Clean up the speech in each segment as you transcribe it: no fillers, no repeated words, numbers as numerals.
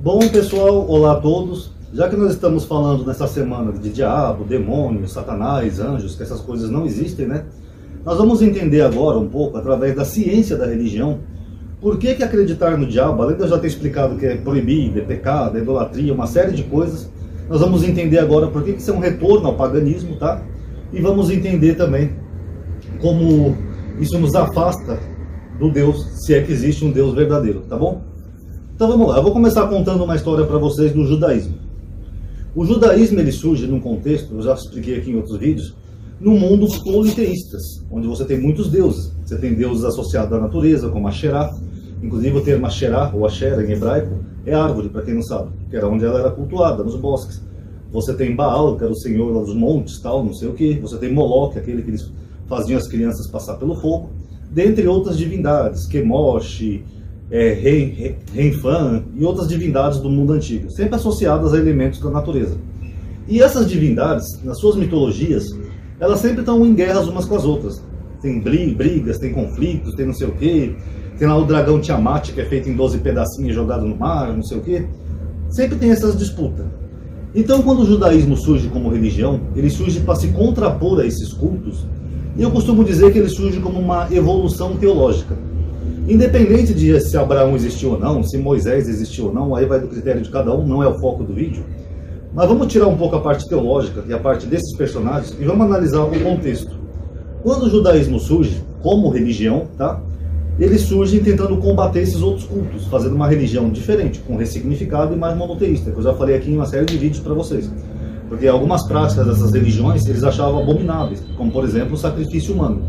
Bom, pessoal, olá a todos. Já que nós estamos falando nessa semana de diabo, demônio, satanás, anjos, que essas coisas não existem, né? Nós vamos entender agora um pouco, através da ciência da religião, por que acreditar no diabo, além de eu já ter explicado que é proibido, é pecado, é idolatria, uma série de coisas, nós vamos entender agora por que isso é um retorno ao paganismo, tá? E vamos entender também como isso nos afasta do Deus, se é que existe um Deus verdadeiro, tá bom? Então vamos lá, eu vou começar contando uma história para vocês do judaísmo. O judaísmo ele surge num contexto, eu já expliquei aqui em outros vídeos, num mundo politeístas, onde você tem muitos deuses. Você tem deuses associados à natureza, como Asherah. Inclusive o termo Asherah, ou Asherah em hebraico, é árvore, para quem não sabe, que era onde ela era cultuada, nos bosques. Você tem Baal, que era o senhor dos montes, tal, não sei o que. Você tem Moloch, aquele que eles faziam as crianças passar pelo fogo. Dentre outras divindades, Kemosh, Renfan e outras divindades do mundo antigo, sempre associadas a elementos da natureza. E essas divindades, nas suas mitologias, elas sempre estão em guerras umas com as outras. Tem brigas, tem conflitos, tem não sei o que. Tem lá o dragão Tiamat, que é feito em 12 pedacinhos jogado no mar, não sei o que. Sempre tem essas disputas. Então, quando o judaísmo surge como religião, ele surge para se contrapor a esses cultos. E eu costumo dizer que ele surge como uma evolução teológica. Independente de se Abraão existiu ou não, se Moisés existiu ou não, aí vai do critério de cada um, não é o foco do vídeo. Mas vamos tirar um pouco a parte teológica e a parte desses personagens e vamos analisar o contexto. Quando o judaísmo surge como religião, tá? Eles surgem tentando combater esses outros cultos, fazendo uma religião diferente, com ressignificado e mais monoteísta, que eu já falei aqui em uma série de vídeos para vocês. Porque algumas práticas dessas religiões eles achavam abomináveis, como por exemplo o sacrifício humano.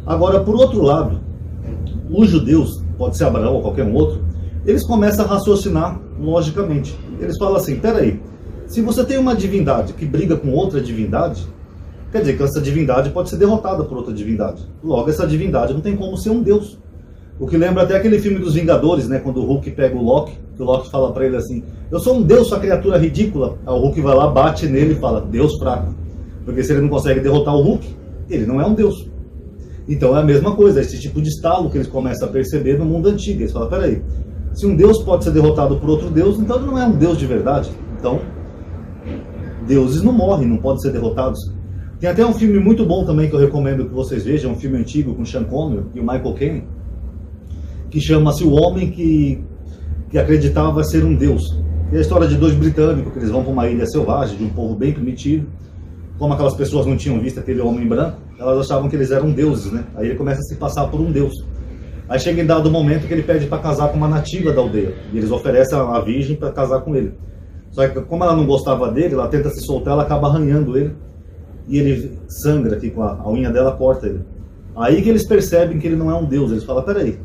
Agora, por outro lado, os judeus, pode ser Abraão ou qualquer um outro, eles começam a raciocinar logicamente. Eles falam assim, peraí, se você tem uma divindade que briga com outra divindade, quer dizer que essa divindade pode ser derrotada por outra divindade. Logo, essa divindade não tem como ser um deus. O que lembra até aquele filme dos Vingadores, né? Quando o Hulk pega o Loki, que o Loki fala pra ele assim, eu sou um deus, sua criatura ridícula. Aí o Hulk vai lá, bate nele e fala, deus fraco. Porque se ele não consegue derrotar o Hulk, ele não é um deus. Então é a mesma coisa, esse tipo de estalo que eles começam a perceber no mundo antigo. Eles falam, peraí, se um deus pode ser derrotado por outro deus, então ele não é um deus de verdade. Então, deuses não morrem, não podem ser derrotados. Tem até um filme muito bom também que eu recomendo que vocês vejam, um filme antigo com Sean Connery e o Michael Caine, que chama-se O Homem que Acreditava Ser um Deus. É a história de dois britânicos que eles vão para uma ilha selvagem, de um povo bem primitivo. Como aquelas pessoas não tinham visto aquele homem branco, elas achavam que eles eram deuses, né? Aí ele começa a se passar por um deus. Aí chega em dado momento que ele pede para casar com uma nativa da aldeia. E eles oferecem a virgem para casar com ele. Só que como ela não gostava dele, ela tenta se soltar, ela acaba arranhando ele. E ele sangra aqui com a unha dela, corta ele. Aí que eles percebem que ele não é um deus. Eles falam, peraí,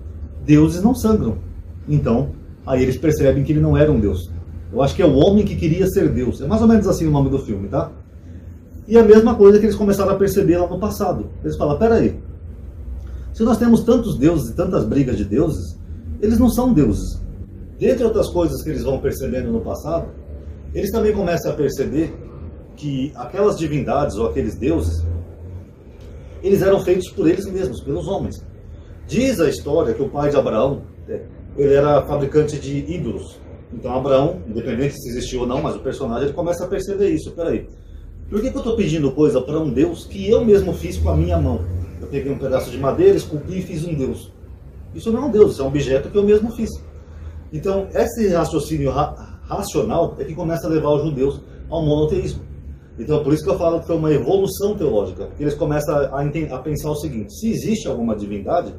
deuses não sangram. Então, aí eles percebem que ele não era um deus. Eu acho que é o homem que queria ser deus. É mais ou menos assim o nome do filme, tá? E a mesma coisa que eles começaram a perceber lá no passado. Eles falam, peraí, se nós temos tantos deuses e tantas brigas de deuses, eles não são deuses. Dentre outras coisas que eles vão percebendo no passado, eles também começam a perceber que aquelas divindades ou aqueles deuses, eles eram feitos por eles mesmos, pelos homens. Diz a história que o pai de Abraão, ele era fabricante de ídolos. Então Abraão, independente se existiu ou não, mas o personagem ele começa a perceber isso. Peraí, por que eu estou pedindo coisa para um Deus que eu mesmo fiz com a minha mão? Eu peguei um pedaço de madeira, esculpi e fiz um Deus. Isso não é um Deus, isso é um objeto que eu mesmo fiz. Então, esse raciocínio racional é que começa a levar os judeus ao monoteísmo. Então, por isso que eu falo que foi uma evolução teológica. Eles começam a pensar o seguinte, se existe alguma divindade,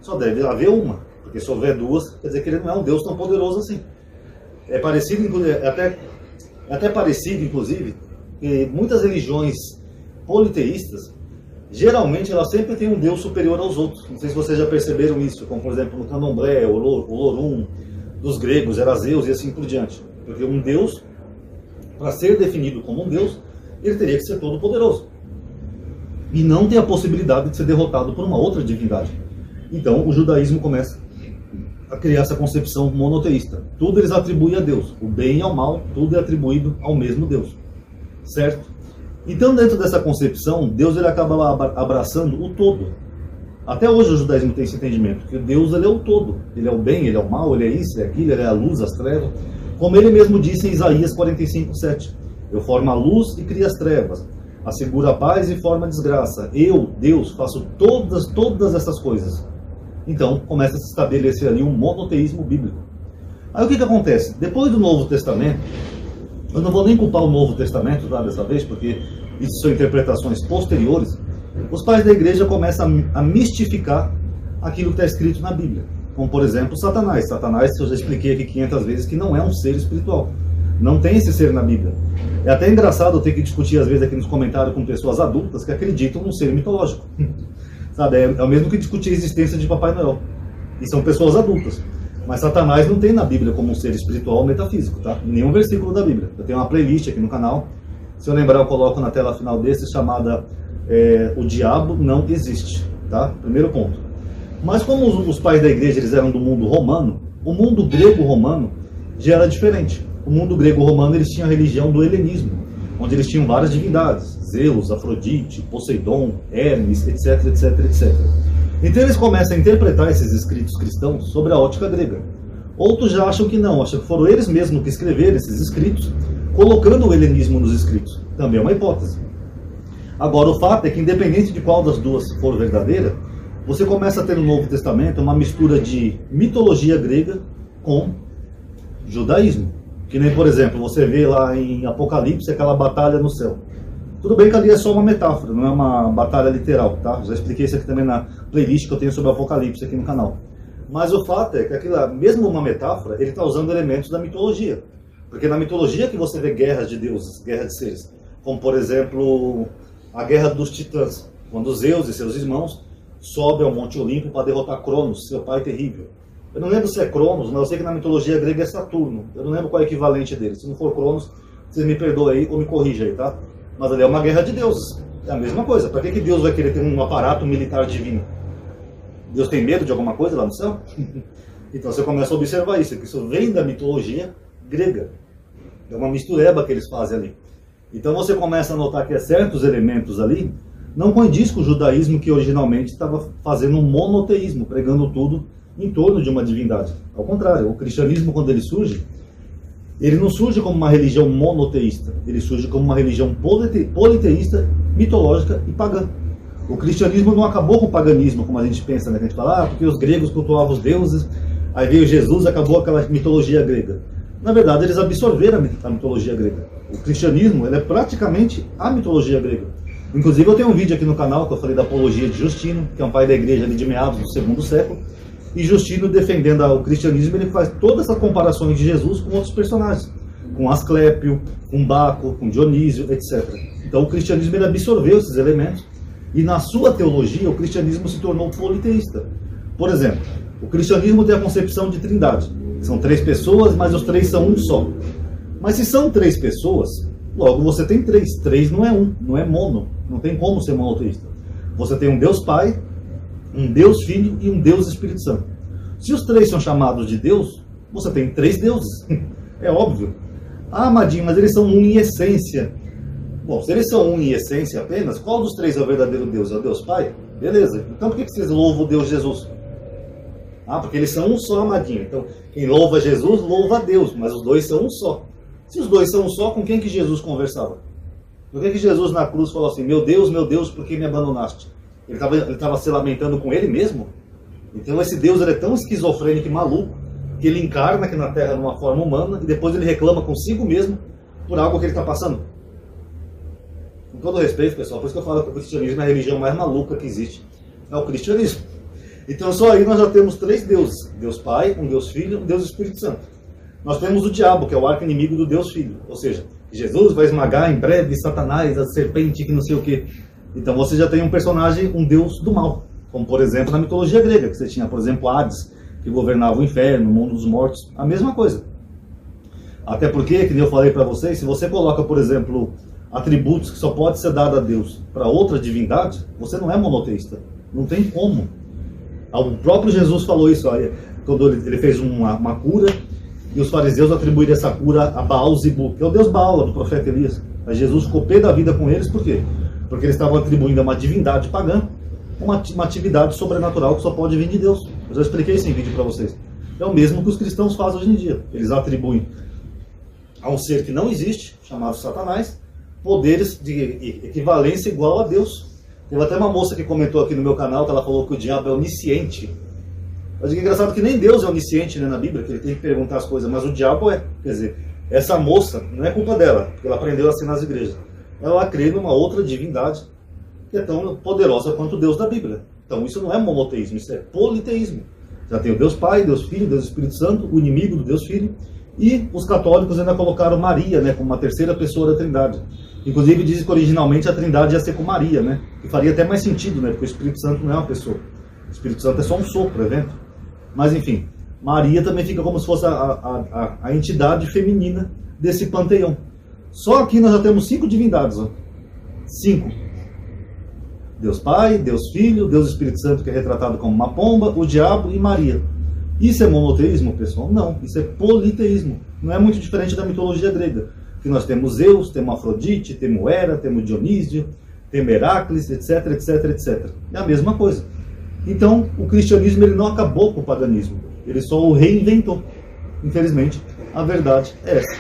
só deve haver uma. Porque se houver duas, quer dizer que ele não é um Deus tão poderoso assim. É parecido, até parecido, inclusive, que muitas religiões politeístas, geralmente elas sempre têm um Deus superior aos outros. Não sei se vocês já perceberam isso, como por exemplo no Candomblé, o Lorum, dos gregos, era Zeus e assim por diante. Porque um Deus, para ser definido como um Deus, ele teria que ser todo poderoso. E não tem a possibilidade de ser derrotado por uma outra divindade. Então o judaísmo começa a criar essa concepção monoteísta. Tudo eles atribuem a Deus. O bem e o mal, tudo é atribuído ao mesmo Deus. Certo? Então, dentro dessa concepção, Deus ele acaba lá abraçando o todo. Até hoje o judaísmo tem esse entendimento, que Deus ele é o todo. Ele é o bem, ele é o mal, ele é isso, ele é aquilo, ele é a luz, as trevas. Como ele mesmo disse em Isaías 45:7, eu formo a luz e crio as trevas, asseguro a paz e formo a desgraça. Eu, Deus, faço todas essas coisas. Então, começa a se estabelecer ali um monoteísmo bíblico. Aí o que acontece? Depois do Novo Testamento, eu não vou nem culpar o Novo Testamento, tá, dessa vez, porque isso são interpretações posteriores. Os pais da igreja começam a mistificar aquilo que está escrito na Bíblia. Como, por exemplo, Satanás. Satanás, eu já expliquei aqui 500 vezes, que não é um ser espiritual. Não tem esse ser na Bíblia. É até engraçado eu ter que discutir, às vezes, aqui nos comentários com pessoas adultas que acreditam num ser mitológico. Sabe? É o mesmo que discutir a existência de Papai Noel. E são pessoas adultas. Mas Satanás não tem na Bíblia como um ser espiritual ou metafísico, tá? Nenhum versículo da Bíblia. Eu tenho uma playlist aqui no canal. Se eu lembrar, eu coloco na tela final desse, chamada O Diabo Não Existe, tá? Primeiro ponto. Mas como os pais da igreja eles eram do mundo romano, o mundo grego-romano já era diferente. O mundo grego-romano eles tinham a religião do helenismo, onde eles tinham várias divindades, Zeus, Afrodite, Poseidon, Hermes, etc, etc, etc. Então eles começam a interpretar esses escritos cristãos sobre a ótica grega. Outros já acham que não, acham que foram eles mesmos que escreveram esses escritos, colocando o helenismo nos escritos. Também é uma hipótese. Agora, o fato é que, independente de qual das duas for verdadeira, você começa a ter no Novo Testamento uma mistura de mitologia grega com judaísmo. Que nem, por exemplo, você vê lá em Apocalipse aquela batalha no céu. Tudo bem que ali é só uma metáfora, não é uma batalha literal, tá? Já expliquei isso aqui também na playlist que eu tenho sobre Apocalipse aqui no canal. Mas o fato é que aquilo, mesmo uma metáfora, ele está usando elementos da mitologia. Porque na mitologia que você vê guerras de deuses, guerras de seres. Como, por exemplo, a guerra dos titãs. Quando Zeus e seus irmãos sobem ao Monte Olimpo para derrotar Cronos, seu pai terrível. Eu não lembro se é Cronos, mas eu sei que na mitologia grega é Saturno. Eu não lembro qual é o equivalente dele. Se não for Cronos, vocês me perdoem aí ou me corrijam aí, tá? Mas ali é uma guerra de deuses. É a mesma coisa. Para que Deus vai querer ter um aparato militar divino? Deus tem medo de alguma coisa lá no céu? Então você começa a observar isso, que isso vem da mitologia grega. É uma mistureba que eles fazem ali. Então você começa a notar que certos elementos ali não condiz com o judaísmo que originalmente estava fazendo um monoteísmo, pregando tudo em torno de uma divindade. Ao contrário, o cristianismo, quando ele surge, ele não surge como uma religião monoteísta, ele surge como uma religião politeísta, mitológica e pagã. O cristianismo não acabou com o paganismo, como a gente pensa, né? A gente fala, porque os gregos cultuavam os deuses, aí veio Jesus, acabou aquela mitologia grega. Na verdade, eles absorveram a mitologia grega. O cristianismo, ele é praticamente a mitologia grega. Inclusive, eu tenho um vídeo aqui no canal que eu falei da apologia de Justino, que é um pai da igreja ali de meados do segundo século. E Justino, defendendo o cristianismo, ele faz todas essas comparações de Jesus com outros personagens. Com Asclépio, com Baco, com Dionísio, etc. Então, o cristianismo ele absorveu esses elementos. E na sua teologia, o cristianismo se tornou politeísta. Por exemplo, o cristianismo tem a concepção de trindade. São 3 pessoas, mas os 3 são um só. Mas se são 3 pessoas, logo você tem 3. 3 não é um, não é mono. Não tem como ser monoteísta. Você tem um Deus Pai, um Deus Filho e um Deus Espírito Santo. Se os 3 são chamados de Deus, você tem 3 deuses. É óbvio. Ah, Madinho, mas eles são um em essência. Bom, se eles são um em essência apenas, qual dos 3 é o verdadeiro Deus? É o Deus Pai? Beleza. Então por que vocês louvam o Deus Jesus? Ah, porque eles são um só, Amadinho. Então, quem louva Jesus, louva a Deus, mas os 2 são um só. Se os 2 são um só, com quem que Jesus conversava? Por que Jesus na cruz falou assim, meu Deus, por que me abandonaste? Ele estava se lamentando com ele mesmo? Então esse Deus ele é tão esquizofrênico e maluco, que ele encarna aqui na Terra numa forma humana, e depois ele reclama consigo mesmo por algo que ele está passando. Com todo respeito, pessoal, por isso que eu falo que o cristianismo é a religião mais maluca que existe. É o cristianismo. Então só aí nós já temos 3 deuses. Deus Pai, um Deus Filho e um Deus Espírito Santo. Nós temos o diabo, que é o arqui-inimigo do Deus Filho. Ou seja, Jesus vai esmagar em breve Satanás, a serpente, que não sei o quê. Então você já tem um personagem, um Deus do mal. Como por exemplo na mitologia grega, que você tinha, por exemplo, Hades, que governava o inferno, o mundo dos mortos. A mesma coisa. Até porque, que nem eu falei para vocês, se você coloca, por exemplo, atributos que só pode ser dado a Deus para outra divindade, você não é monoteísta. Não tem como. O próprio Jesus falou isso, olha, quando ele fez uma cura, e os fariseus atribuíram essa cura a Baal-Zebu, que é o deus Baal, do profeta Elias. Mas Jesus ficou pé da vida com eles, por quê? Porque eles estavam atribuindo a uma divindade pagã uma atividade sobrenatural que só pode vir de Deus. Eu já expliquei isso em vídeo para vocês. É o mesmo que os cristãos fazem hoje em dia. Eles atribuem a um ser que não existe, chamado Satanás, poderes de equivalência igual a Deus. Teve até uma moça que comentou aqui no meu canal que ela falou que o diabo é onisciente. Mas é engraçado que nem Deus é onisciente, né, na Bíblia, que ele tem que perguntar as coisas, mas o diabo é. Quer dizer, essa moça, não é culpa dela, porque ela aprendeu assim nas igrejas. Ela crê numa outra divindade que é tão poderosa quanto o Deus da Bíblia. Então isso não é monoteísmo, isso é politeísmo. Já tem o Deus Pai, Deus Filho, Deus Espírito Santo, o inimigo do Deus Filho. E os católicos ainda colocaram Maria, né, como uma terceira pessoa da Trindade. Inclusive dizem que originalmente a Trindade ia ser com Maria, né? Que faria até mais sentido, né? Porque o Espírito Santo não é uma pessoa. O Espírito Santo é só um sopro, evento. Mas enfim, Maria também fica como se fosse a entidade feminina desse panteão. Só aqui nós já temos 5 divindades, ó. 5. Deus Pai, Deus Filho, Deus Espírito Santo, que é retratado como uma pomba, o diabo e Maria. Isso é monoteísmo, pessoal? Não, isso é politeísmo. Não é muito diferente da mitologia grega. Que nós temos Zeus, temos Afrodite, temos Hera, temos Dionísio, temos Heracles, etc, etc, etc. É a mesma coisa. Então, o cristianismo ele não acabou com o paganismo. Ele só o reinventou. Infelizmente, a verdade é essa.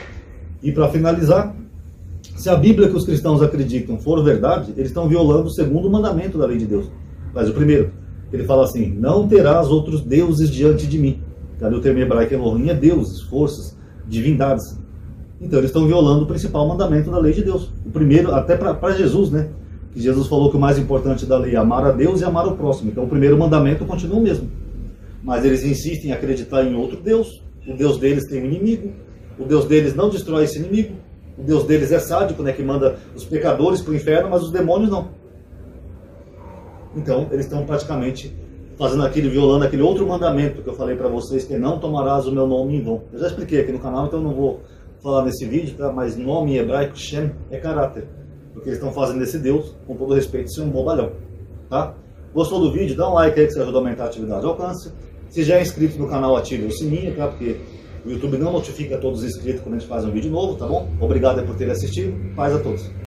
E para finalizar, se a Bíblia que os cristãos acreditam for verdade, eles estão violando o segundo mandamento da lei de Deus. Mas o primeiro, ele fala assim, não terás outros deuses diante de mim. Cadê o termo hebraico Elohim? É deuses, forças, divindades. Então eles estão violando o principal mandamento da lei de Deus. O primeiro, até para Jesus, né? Que Jesus falou que o mais importante da lei é amar a Deus e amar o próximo. Então o primeiro mandamento continua o mesmo. Mas eles insistem em acreditar em outro Deus. O Deus deles tem um inimigo. O Deus deles não destrói esse inimigo. O Deus deles é sádico, né? Que manda os pecadores para o inferno, mas os demônios não. Então eles estão praticamente fazendo violando aquele outro mandamento que eu falei para vocês, que é não tomarás o meu nome em vão. Eu já expliquei aqui no canal, então eu não vou falar nesse vídeo, tá? Mas nome em hebraico, Shem, é caráter. Porque eles estão fazendo desse Deus, com todo respeito, ser um bobalhão. Tá? Gostou do vídeo? Dá um like aí que você ajuda a aumentar a atividade de alcance. Se já é inscrito no canal, ative o sininho, tá? Porque o YouTube não notifica todos os inscritos quando a gente faz um vídeo novo, tá bom? Obrigado por ter assistido. Paz a todos.